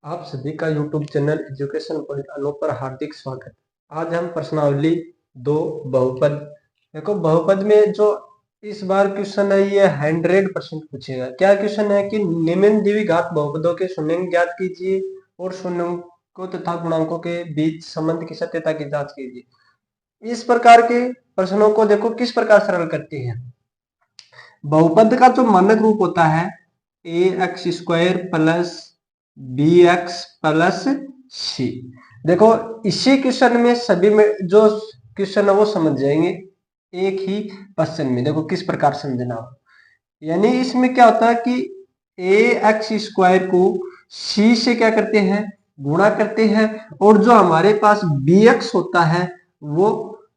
आप सभी का YouTube चैनल एजुकेशन पॉइंट अनु पर हार्दिक स्वागत। आज हम प्रश्नावली 2 बहुपद। देखो बहुपद में जो इस बार क्वेश्चन है ये 100% पूछेगा। क्या क्वेश्चन है कि निम्न द्विघात बहुपदों के शून्यंक ज्ञात कीजिए और शून्यंकों तथा गुणांकों के बीच संबंध की सत्यता की जांच कीजिए। इस प्रकार के प्रश्नों को देखो किस प्रकार सरल करते हैं। बहुपद का जो मानक रूप होता है ax² plus bx plus c। देखो इसी क्वेश्चन में सभी में जो क्वेश्चन है वो समझ जाएंगे एक ही क्वेश्चन में। देखो किस प्रकार समझना हो, यानी इसमें क्या होता है कि ax² को c से क्या करते हैं, गुणा करते हैं, और जो हमारे पास bx होता है वो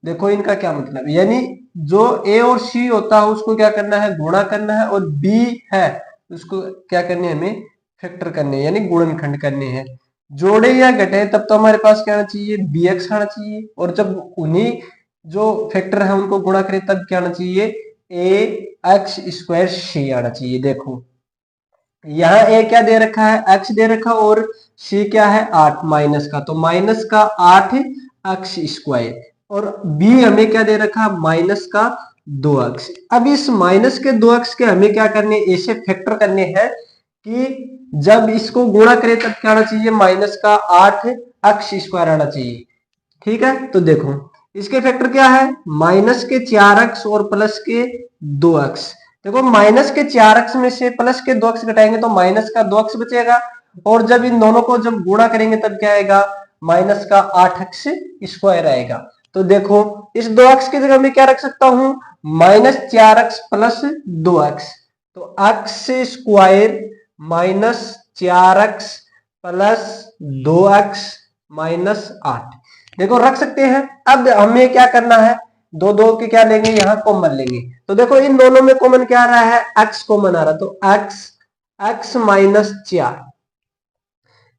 देखो इनका क्या मतलब, यानी जो a और c होता है उसको क्या करना है, गुणा करना है, और b है उसको क्या करने है, हमें फैक्टर करने हैं, यानी गुणनखंड करने हैं। जोड़े या घटे तब तो हमारे पास क्या आना चाहिए, bx आना चाहिए, और जब उन्हीं जो फैक्टर है उनको गुणा करें तब क्या आना चाहिए, ax² c आना चाहिए। देखो यहाँ a क्या दे रखा है, x दे रखा, और c क्या है 8 माइनस का, तो माइनस का 8x², और b हमें क्या दे रखा, माइनस का 2x। अब इस माइनस के 2x के हमें क्या करने, ऐसे फैक्टर करने हैं कि जब इसको गुणा करें तब क्या आना चाहिए, माइनस का 8x² आना चाहिए। ठीक है, तो देखो इसके फैक्टर क्या है, माइनस के 4x और प्लस के 2x। देखो माइनस के 4x में से प्लस के 2x घटाएंगे तो माइनस का 2x बचेगा, और जब इन दोनों को जब गुणा करेंगे तब क्या आएगा, माइनस का 8x² आएगा। तो देखो इस 2x की जगह मैं क्या रख सकता हूं, -4x प्लस 2x, तो x² -4x प्लस 2x -8 देखो रख सकते हैं। अब हमें क्या करना है, दो दो के क्या लेंगे, यहां कॉमन लेंगे, तो देखो इन दोनों में कॉमन क्या आ रहा है, x कॉमन आ रहा है, तो x -4,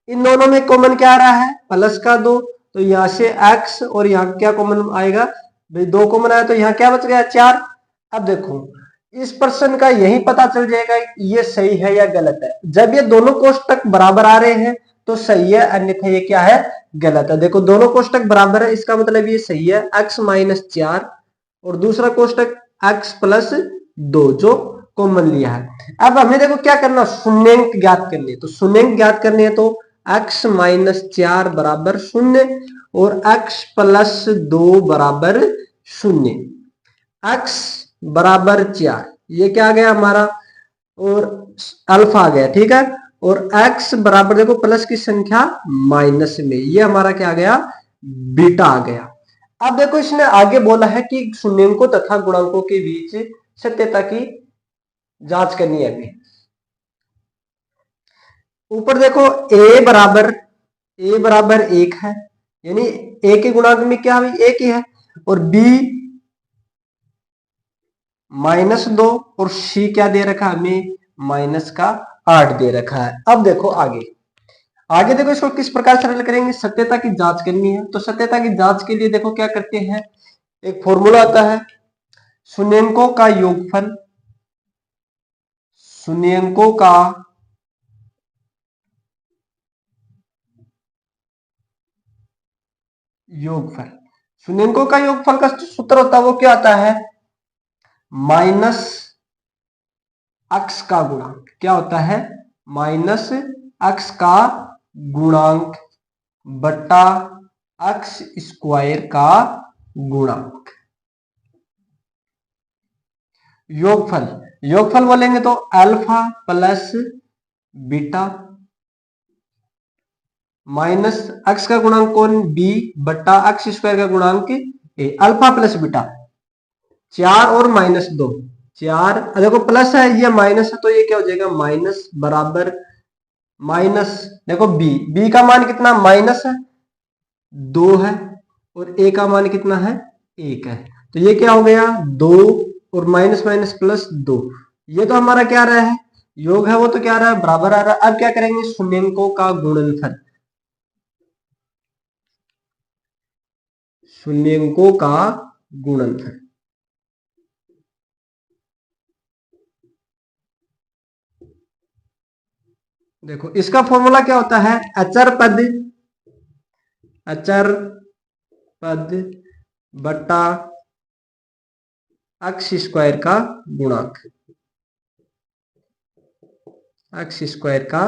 इन दोनों में कॉमन क्या आ रहा है, प्लस का 2, तो यहां से x और यहां क्या कॉमन आएगा भाई, 2 कॉमन आया तो यहां क्या बच गया 4। अब देखो इस प्रश्न का यही पता चल जाएगा ये सही है या गलत है। जब ये दोनों कोष्टक बराबर आ रहे हैं तो सही है, अन्यथा ये क्या है, गलत है। देखो दोनों कोष्टक बराबर है, इसका मतलब ये सही है, x -4 और दूसरा कोष्टक x +2 जो कॉमन लिया है। अब हमें देखो क्या करना, शून्यंक ज्ञात करने, तो शून्यंक ज्ञात करने है तो x -4 बराबर 0 और x +2 बराबर 0। x बराबर 4 ये क्या आ गया हमारा, और अल्फा आ गया, ठीक है, और x बराबर देखो प्लस की संख्या माइनस में, ये हमारा क्या आ गया, बीटा आ गया। अब देखो इसने आगे बोला है कि शून्यंकों तथा गुणांकों के बीच सत्यता की जांच करनी है अभी। ऊपर देखो a बराबर 1 है, यानी a के गुणांक में क्या है, 1 ही है, और b -2, और c क्या दे रखा है हमें, -8 दे रखा है। अब देखो आगे आगे देखो इसको किस प्रकार सरल करेंगे, सत्यता की जांच करनी है, तो सत्यता की जांच के लिए देखो क्या करते हैं, एक फॉर्मूला आता है, शून्यंकों का योगफल, शून्यंकों का योगफल, शून्यंकों का योगफल का सूत्र होता है वो क्या आता है, माइनस x का गुणांक, क्या होता है, -x का गुणांक बटा x² का गुणांक। योगफल, योगफल बोलेंगे तो alpha plus beta minus x का गुणांक कौन, b बटा x² का गुणांक a, अल्फा प्लस बीटा 4 और -2, 4 देखो प्लस है ये माइनस है तो ये क्या हो जाएगा, माइनस बराबर माइनस, देखो b का मान कितना, माइनस है 2 है, और a का मान कितना है, 1 है, तो ये क्या हो गया 2 और माइनस माइनस प्लस 2, ये तो हमारा क्या आ रहा है, योग है, वो तो क्या आ रहा है, बराबर आ रहा है। अब क्या करेंगे, शून्यंकों का गुणनफल, शून्यंकों का गुणनफल, देखो इसका फॉर्मूला क्या होता है, अचर पद बटा एक्स स्क्वायर का गुणांक, एक्स स्क्वायर का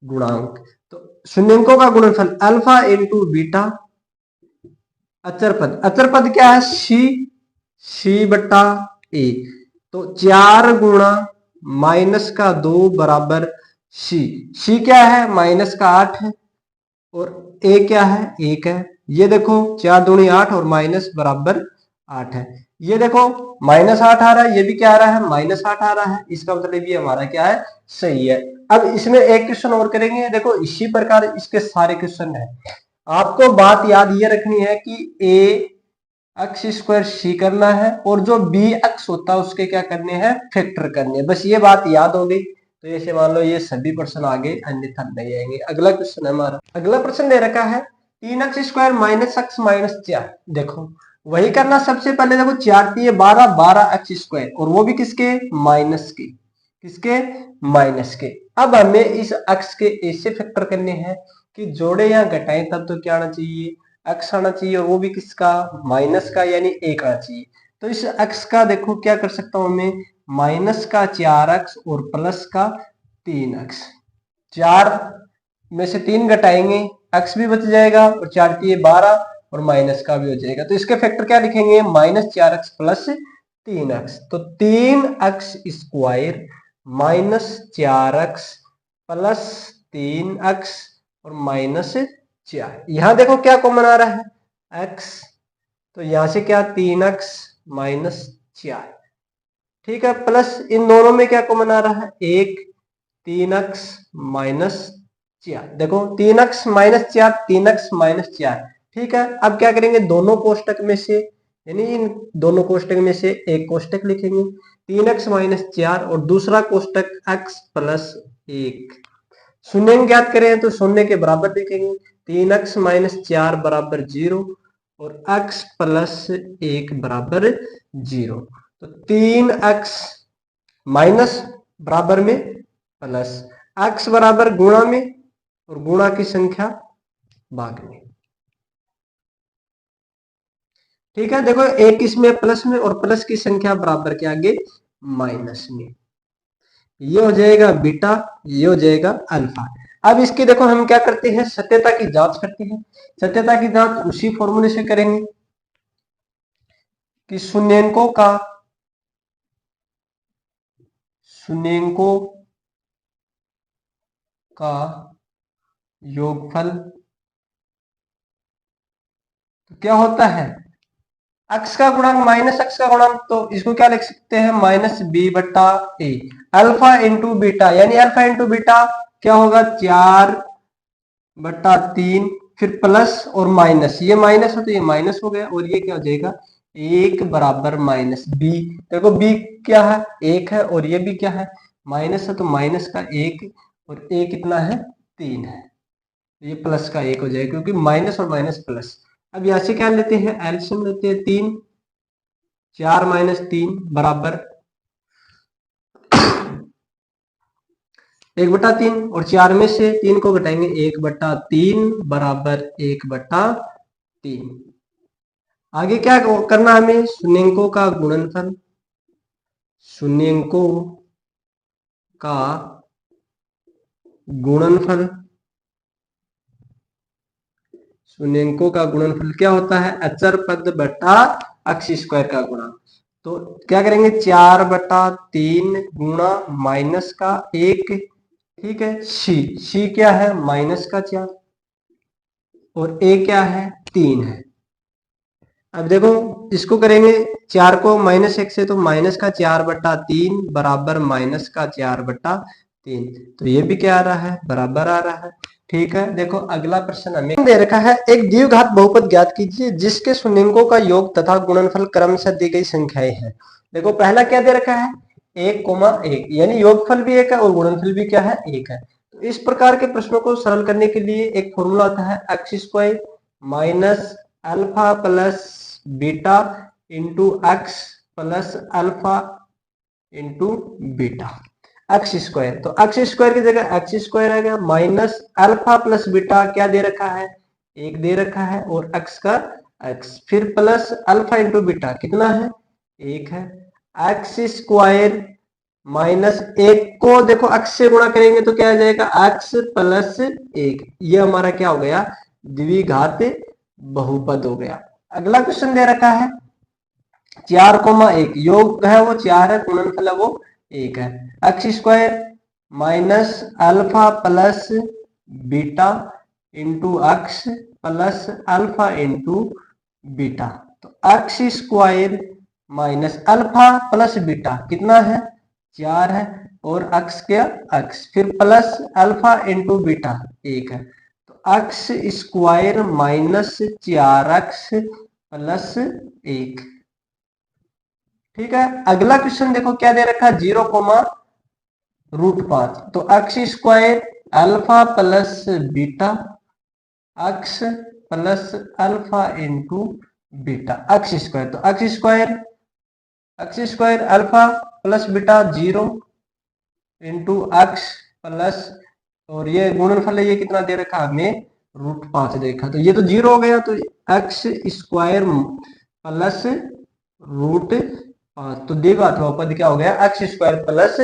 गुणांक। तो शून्यंकों का गुणनफल अल्फा इंटू बीटा, अचर पद क्या है, सी बटा ए। तो 4 गुणा माइनस का 2 बराबर सी क्या है, माइनस का 8 है, और ए क्या है, 1 है। ये देखो 4 दूनी 8 और माइनस बराबर 8 है। ये देखो -8 आ रहा है, ये भी क्या आ रहा है, -8 आ रहा है। इसका मतलब ये हमारा क्या है, सही है। अब इसमें एक क्वेश्चन और करेंगे। देखो इसी प्रकार इसके सारे क्वेश्चन है। आपको बात याद ये रखनी है कि ए एक्स स्क्वायर सी करना है, और जो बी एक्स होता है उसके क्या करने हैं, फैक्टर करने हैं। बस ये बात याद हो गई तो ऐसे मान लो ये सभी प्रश्न आगे, अन्यथा नहीं आएंगे। अगला क्वेश्चन है हमारा, अगला प्रश्न दे रखा है 3x² माइनस एक्स माइनस 4। देखो वही करना, सबसे पहले देखो 4 3 12, 12x², और वो भी किसके, माइनस के, किसके, माइनस के। अब हमें इस एक्स के ऐसे फैक्टर करने हैं कि जोड़े या घटाएं तब तो क्या आना चाहिए, एक्स आना चाहिए, और वो भी किसका, माइनस का, यानी 1 आना चाहिए। तो इस एक्स का देखो क्या कर सकता हूं मैं, माइनस का 4x और प्लस का 3x। 4 में से 3 घटाएंगे, x भी बच जाएगा, और 4 3 12, और माइनस का भी हो जाएगा। तो इसके फैक्टर क्या लिखेंगे, -4x प्लस 3x। तो 3x² -4x प्लस 3x और -4। यहां देखो क्या कॉमन आ रहा है, x, तो यहां से क्या 3x -4, ठीक है, प्लस इन दोनों में क्या कॉमन आ रहा है, 1, 3x -4। देखो 3x -4, 3x -4, ठीक है। अब क्या करेंगे, दोनों कोष्टक में से, यानी इन दोनों कोष्टक में से एक कोष्टक लिखेंगे 3x -4, और दूसरा कोष्टक x प्लस 1। शून्य ज्ञात करें तो शून्य के बराबर लिखेंगे, 3x -4 बराबर 0, और x प्लस 1 बराबर 0। तो 3x माइनस बराबर में प्लस, x बराबर गुणा में, और गुणा की संख्या भाग में, ठीक है। देखो एक इसमें प्लस में, और प्लस की संख्या बराबर के आगे माइनस में। ये हो जाएगा बीटा, ये हो जाएगा अल्फा। अब इसकी देखो हम क्या करते हैं, सत्यता की जांच करते हैं। सत्यता की जांच उसी फॉर्मूले से करेंगे कि शून्यंकों का योगफल तो क्या होता है, x का गुणांक माइनस x का गुणांक, तो इसको क्या लिख सकते हैं, -b बटा a। अल्फा इंटू बीटा, यानी अल्फा इंटू बीटा क्या होगा, 4 बटा 3, फिर प्लस और माइनस, ये माइनस हो तो ये माइनस हो गया, और ये क्या हो जाएगा, 1 बराबर -b। देखो b क्या है, 1 है, और ये भी क्या है, माइनस है, तो माइनस का 1, और a कितना है, 3 है। ये प्लस का 1 हो जाएगा, क्योंकि माइनस और माइनस प्लस। अब यहाँ से क्या लेते हैं, एलसीएम लेते हैं, 3 4 -3 बराबर 1/3, और 4 में से 3 को घटाएंगे, 1/3 बराबर 1/3। आगे क्या करना हमें, शून्यंकों का गुणनफल, शून्यंकों का गुणनफल, शून्यंकों का गुणनफल क्या होता है, अचर पद बटा x² का गुणा। तो क्या करेंगे, 4/3 गुणा माइनस का 1, ठीक है, सी क्या है, -4, और a क्या है, 3 है। अब देखो इसको करेंगे, 4 को -1 से, तो -4/3 बराबर -4/3। तो ये भी क्या आ रहा है, बराबर आ रहा है, ठीक है। देखो अगला प्रश्न हमें दे रखा है, एक द्विघात बहुपद ज्ञात कीजिए जिसके शून्यंकों का योग तथा गुणनफल क्रमशः दी गई संख्याएं हैं। देखो पहला क्या दे रखा है, 1,1, यानी योगफल भी 1 है और गुणनफल भी क्या है, 1 है। तो इस प्रकार के प्रश्नों को सरल करने के लिए एक फॉर्मूला आता है, x² minus alpha plus beta into x plus alpha into beta. X square, तो एक्स स्क्वायर की जगह एक्स स्क्वायर आ गया, माइनस अल्फा प्लस बीटा क्या दे रखा है, एक दे रखा है, और एक्स का एक्स, फिर प्लस अल्फा इंटू बीटा कितना है, एक है, एक्स स्क्वायर माइनस एक को देखो एक्स से गुणा करेंगे तो क्या आ जाएगा, एक्स प्लस एक, ये हमारा क्या हो गया, द्विघात बहुपद हो गया। अगला क्वेश्चन दे रखा है 4,1, योग है वो 4 है, गुणनफल है वो 1 है, x square minus alpha plus beta into x plus alpha into beta, तो x square minus alpha plus beta कितना है, 4 है, और एक्स क्या एक्स, फिर प्लस अल्फा इंटू बीटा 1 है, तो x square minus 4x plus 1। ठीक है, अगला क्वेश्चन देखो क्या दे रखा है, 0,5, तो x square alpha plus beta x plus alpha into beta x square, तो x square alpha plus beta 0 into x plus, और ये गुणनफल है, ये कितना दे रखा हमें, √5 देखा, तो ये तो 0 हो गया, तो एक्स स्क्वायर प्लस √5, तो द्विघात बहुपद क्या हो गया, एक्स स्क्वायर प्लस